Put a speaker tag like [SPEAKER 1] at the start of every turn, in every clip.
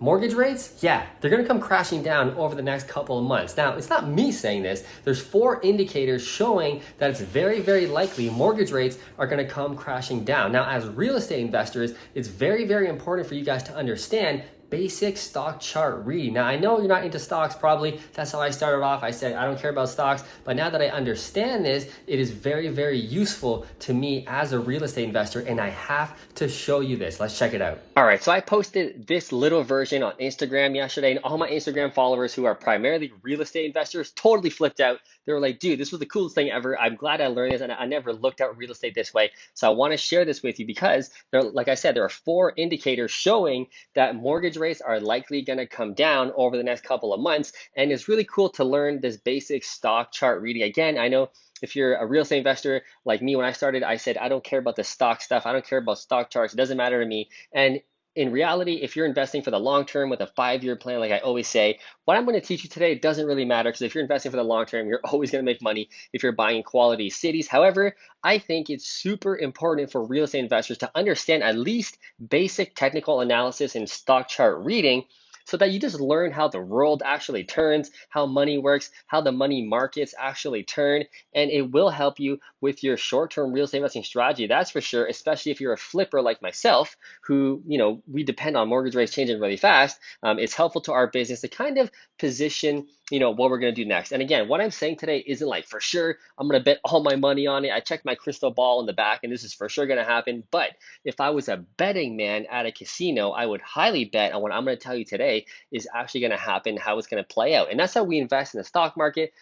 [SPEAKER 1] Mortgage rates, yeah, they're gonna come crashing down over the next couple of months. Now, it's not me saying this. There's 4 indicators showing that it's very, very likely mortgage rates are gonna come crashing down. Now, as real estate investors, it's very, very important for you guys to understand basic stock chart reading. Now, I know you're not into stocks probably. That's how I started off. I said, I don't care about stocks. But now that I understand this, it is very, very useful to me as a real estate investor. And I have to show you this. Let's check it out. All right, so I posted this little version on Instagram yesterday, and all my Instagram followers who are primarily real estate investors totally flipped out. They were like, dude, this was the coolest thing ever. I'm glad I learned this, and I never looked at real estate this way. So I want to share this with you because, like I said, there are 4 indicators showing that mortgage rates are likely going to come down over the next couple of months. And it's really cool to learn this basic stock chart reading. Again, I know if you're a real estate investor like me, when I started, I said, I don't care about the stock stuff. I don't care about stock charts. It doesn't matter to me. And in reality, if you're investing for the long term with a 5-year plan, like I always say, what I'm going to teach you today doesn't really matter, because if you're investing for the long term, you're always going to make money if you're buying quality cities. However, I think it's super important for real estate investors to understand at least basic technical analysis and stock chart reading, so that you just learn how the world actually turns, how money works, how the money markets actually turn, and it will help you with your short-term real estate investing strategy, that's for sure, especially if you're a flipper like myself, who, we depend on mortgage rates changing really fast. It's helpful to our business to kind of position, what we're going to do next. And again, what I'm saying today isn't like for sure I'm going to bet all my money on it. I checked my crystal ball in the back and this is for sure going to happen. But if I was a betting man at a casino, I would highly bet on what I'm going to tell you today is actually going to happen, how it's going to play out. And that's how we invest in the stock market.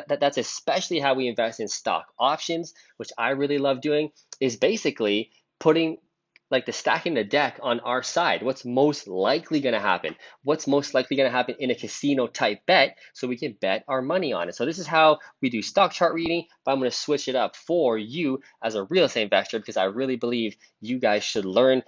[SPEAKER 1] That's especially how we invest in stock options, which I really love doing, is basically putting like the stacking the deck on our side. What's most likely going to happen? What's most likely going to happen in a casino type bet, so we can bet our money on it. So this is how we do stock chart reading, but I'm going to switch it up for you as a real estate investor, because I really believe you guys should learn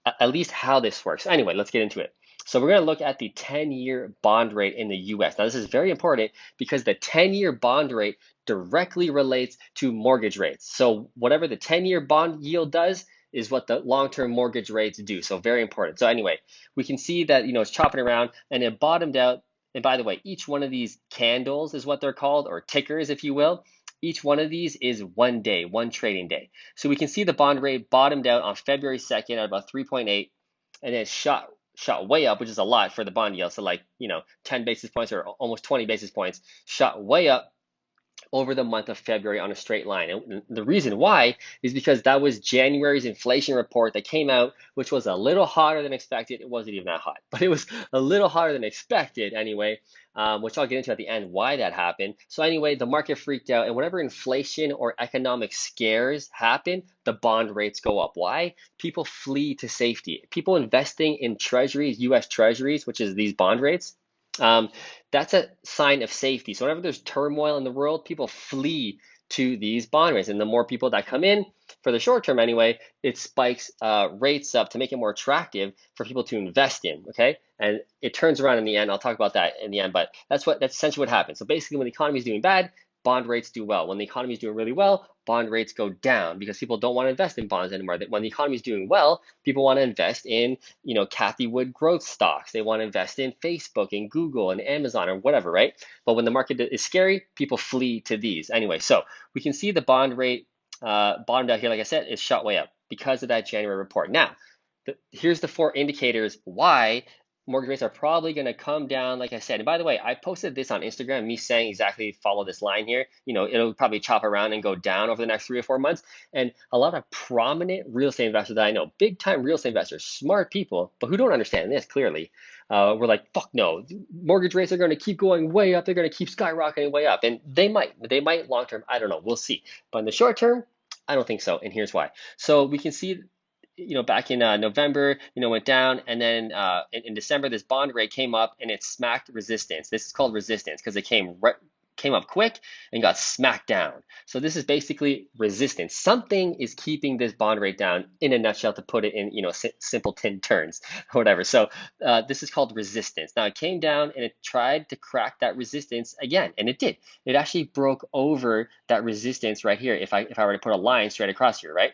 [SPEAKER 1] at least how this works. Anyway, let's get into it. So we're going to look at the 10-year bond rate in the US. Now, this is very important because the 10-year bond rate directly relates to mortgage rates. So whatever the 10-year bond yield does is what the long-term mortgage rates do. So very important. So anyway, we can see that, it's chopping around and it bottomed out. And by the way, each one of these candles is what they're called, or tickers, if you will. Each one of these is 1 day, one trading day. So we can see the bond rate bottomed out on February 2nd at about 3.8, and then shot way up, which is a lot for the bond yield. So 10 basis points or almost 20 basis points, shot way up over the month of February on a straight line. And the reason why is because that was January's inflation report that came out, which was a little hotter than expected. It wasn't even that hot, but it was a little hotter than expected anyway, which I'll get into at the end why that happened. So anyway, the market freaked out, and whenever inflation or economic scares happen, the bond rates go up. Why? People flee to safety. People investing in treasuries, US treasuries, which is these bond rates, that's a sign of safety. So whenever there's turmoil in the world, people flee to these bond rates. And the more people that come in, for the short term anyway, it spikes rates up to make it more attractive for people to invest in, okay? And it turns around in the end. I'll talk about that in the end, but that's essentially what happens. So basically, when the economy is doing bad, bond rates do well. When the economy is doing really well, bond rates go down because people don't want to invest in bonds anymore. When the economy is doing well, people want to invest in, Cathie Wood growth stocks. They want to invest in Facebook and Google and Amazon or whatever, right? But when the market is scary, people flee to these. Anyway, so we can see the bond rate bottomed out here, like I said, is shot way up because of that January report. Now, here's the 4 indicators why mortgage rates are probably going to come down, like I said. And by the way, I posted this on Instagram, me saying exactly follow this line here. It'll probably chop around and go down over the next 3 or 4 months. And a lot of prominent real estate investors that I know, big time real estate investors, smart people, but who don't understand this clearly, we're like, fuck no, mortgage rates are going to keep going way up. They're going to keep skyrocketing way up. And they might long term. I don't know. We'll see. But in the short term, I don't think so. And here's why. So we can see, back in November, went down, and then in December, this bond rate came up and it smacked resistance. This is called resistance because it came up quick and got smacked down. So this is basically resistance. Something is keeping this bond rate down, in a nutshell, to put it in simpleton terms or whatever. So this is called resistance. Now it came down and it tried to crack that resistance again, and it did. It actually broke over that resistance right here. If I were to put a line straight across here, right?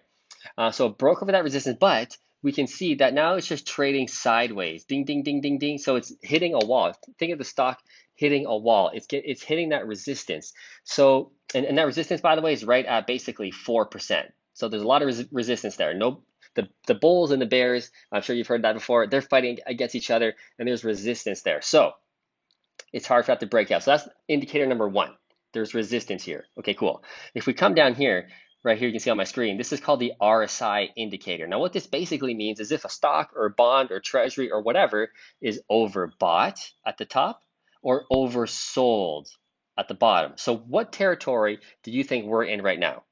[SPEAKER 1] So it broke over that resistance, but we can see that now it's just trading sideways. Ding, ding, ding, ding, ding. So it's hitting a wall. Think of the stock hitting a wall. It's hitting that resistance. So, and that resistance, by the way, is right at basically 4%. So there's a lot of resistance there. No, the bulls and the bears, I'm sure you've heard that before, they're fighting against each other, and there's resistance there. So it's hard for that to break out. So that's indicator number one. There's resistance here. Okay, cool. If we come down here, right here, you can see on my screen, this is called the RSI indicator. Now, what this basically means is if a stock or a bond or treasury or whatever is overbought at the top or oversold at the bottom. So what territory do you think we're in right now?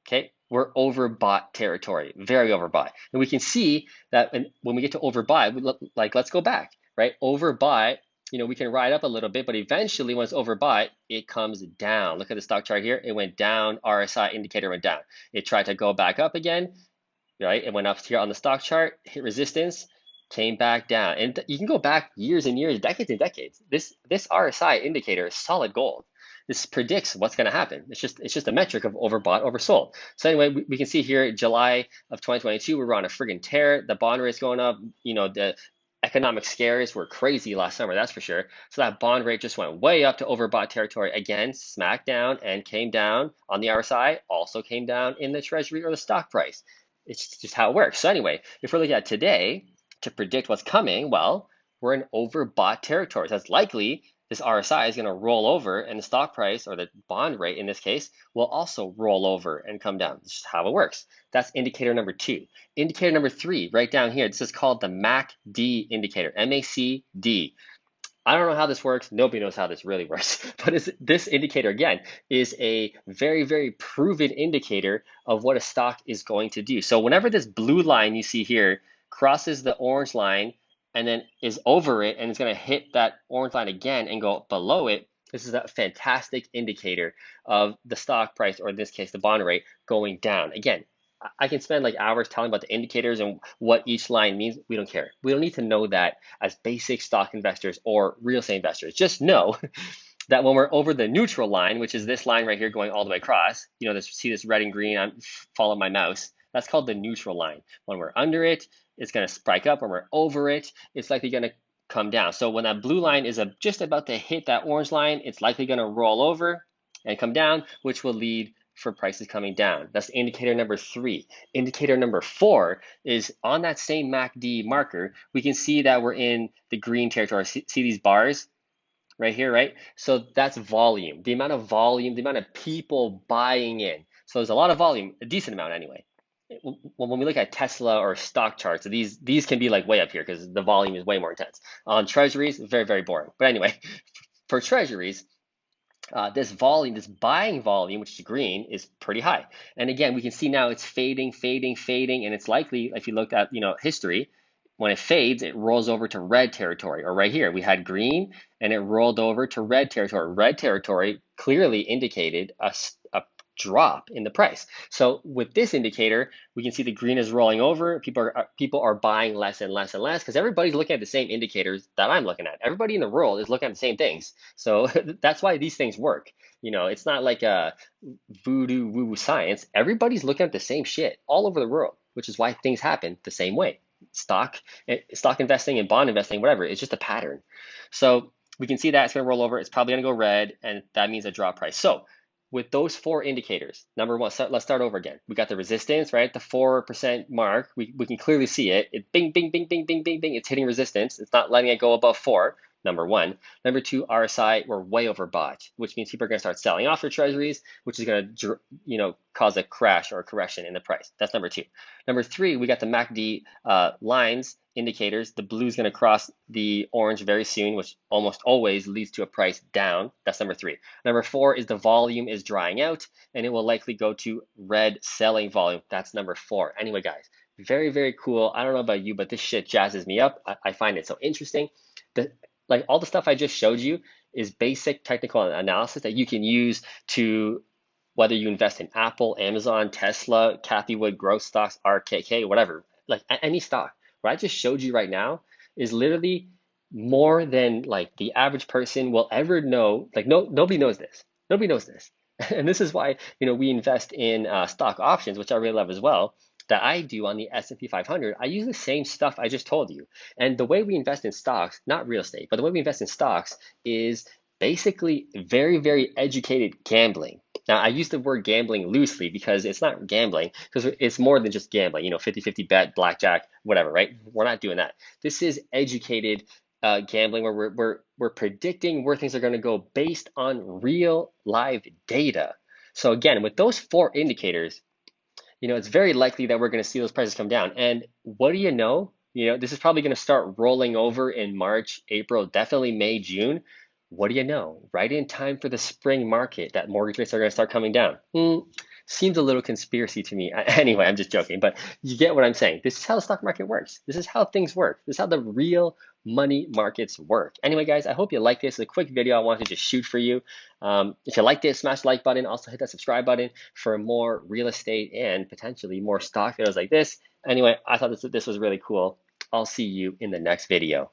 [SPEAKER 1] Okay, we're overbought territory, very overbought. And we can see that when we get to overbought, like let's go back, right? Overbought, we can ride up a little bit, but eventually when it's overbought, it comes down. Look at the stock chart here. It went down, RSI indicator went down. It tried to go back up again, right? It went up here on the stock chart, hit resistance, came back down. And you can go back years and years, decades and decades. This RSI indicator is solid gold. This predicts what's going to happen. It's just a metric of overbought, oversold. So anyway, we can see here July of 2022, we were on a friggin' tear. The bond rate's going up. The economic scares were crazy last summer, that's for sure. So that bond rate just went way up to overbought territory again, smacked down and came down on the RSI, also came down in the treasury or the stock price. It's just how it works. So anyway, if we're looking at today to predict what's coming, well, we're in overbought territory. So that's likely this RSI is going to roll over and the stock price or the bond rate in this case will also roll over and come down. This is how it works. That's indicator number two. Indicator number three, right down here, this is called the MACD indicator, M-A-C-D. I don't know how this works. Nobody knows how this really works. But this indicator, again, is a very, very proven indicator of what a stock is going to do. So whenever this blue line you see here crosses the orange line and then is over it and it's going to hit that orange line again and go below it, this is a fantastic indicator of the stock price, or in this case, the bond rate going down. Again, I can spend like hours telling about the indicators and what each line means. We don't care. We don't need to know that as basic stock investors or real estate investors. Just know that when we're over the neutral line, which is this line right here going all the way across, see this red and green, follow my mouse. That's called the neutral line. When we're under it, it's going to spike up. When we're over it, it's likely going to come down. So when that blue line is just about to hit that orange line, it's likely going to roll over and come down, which will lead for prices coming down. That's indicator number three. Indicator number four is on that same MACD marker, we can see that we're in the green territory. See these bars right here, right? So that's volume, the amount of volume, the amount of people buying in. So there's a lot of volume, a decent amount anyway. When we look at Tesla or stock charts, these can be like way up here because the volume is way more intense. On treasuries, very, very boring. But anyway, for treasuries, this volume, this buying volume, which is green, is pretty high. And again, we can see now it's fading, fading, fading, and it's likely, if you look at history, when it fades, it rolls over to red territory. Or right here, we had green, and it rolled over to red territory. Red territory clearly indicated a drop in the price. So with this indicator, we can see the green is rolling over. People are buying less and less and less because everybody's looking at the same indicators that I'm looking at. Everybody in the world is looking at the same things. So that's why these things work. It's not like a voodoo woo science. Everybody's looking at the same shit all over the world, which is why things happen the same way. Stock investing and bond investing, whatever, it's just a pattern. So we can see that it's going to roll over. It's probably going to go red, and that means a drop price. So with those four indicators, number one, let's start over again. We got the resistance, right? The 4% mark, we can clearly see it. It bing, bing, bing, bing, bing, bing, bing. It's hitting resistance. It's not letting it go above 4, number one. Number two, RSI, we're way overbought, which means people are going to start selling off their treasuries, which is going to, cause a crash or a correction in the price. That's number two. Number three, we got the MACD lines, indicators. The blue is going to cross the orange very soon, which almost always leads to a price down. That's number three. Number four is the volume is drying out, and it will likely go to red selling volume. That's number four. Anyway, guys, very, very cool. I don't know about you, but this shit jazzes me up. I find it so interesting. Like all the stuff I just showed you is basic technical analysis that you can use to, whether you invest in Apple, Amazon, Tesla, Cathie Wood growth stocks, RKK, whatever, like any stock. What I just showed you right now is literally more than like the average person will ever know. Like nobody knows this. Nobody knows this. And this is why, we invest in stock options, which I really love as well. that I do on the S&P 500, I use the same stuff I just told you. And the way we invest in stocks, not real estate, but the way we invest in stocks is basically very, very educated gambling. Now, I use the word gambling loosely because it's not gambling, because it's more than just gambling, 50-50 bet, blackjack, whatever, right? We're not doing that. This is educated gambling where we're predicting where things are going to go based on real live data. So again, with those four indicators, it's very likely that we're going to see those prices come down. And what do you know? This is probably going to start rolling over in March, April, definitely May, June. What do you know? Right in time for the spring market, that mortgage rates are going to start coming down. Seems a little conspiracy to me. Anyway, I'm just joking, but you get what I'm saying. This is how the stock market works. This is how things work. This is how the real money markets work. Anyway, guys, I hope you like this. It's a quick video I wanted to just shoot for you. If you liked it, smash the like button. Also hit that subscribe button for more real estate and potentially more stock videos like this. Anyway, I thought this was really cool. I'll see you in the next video.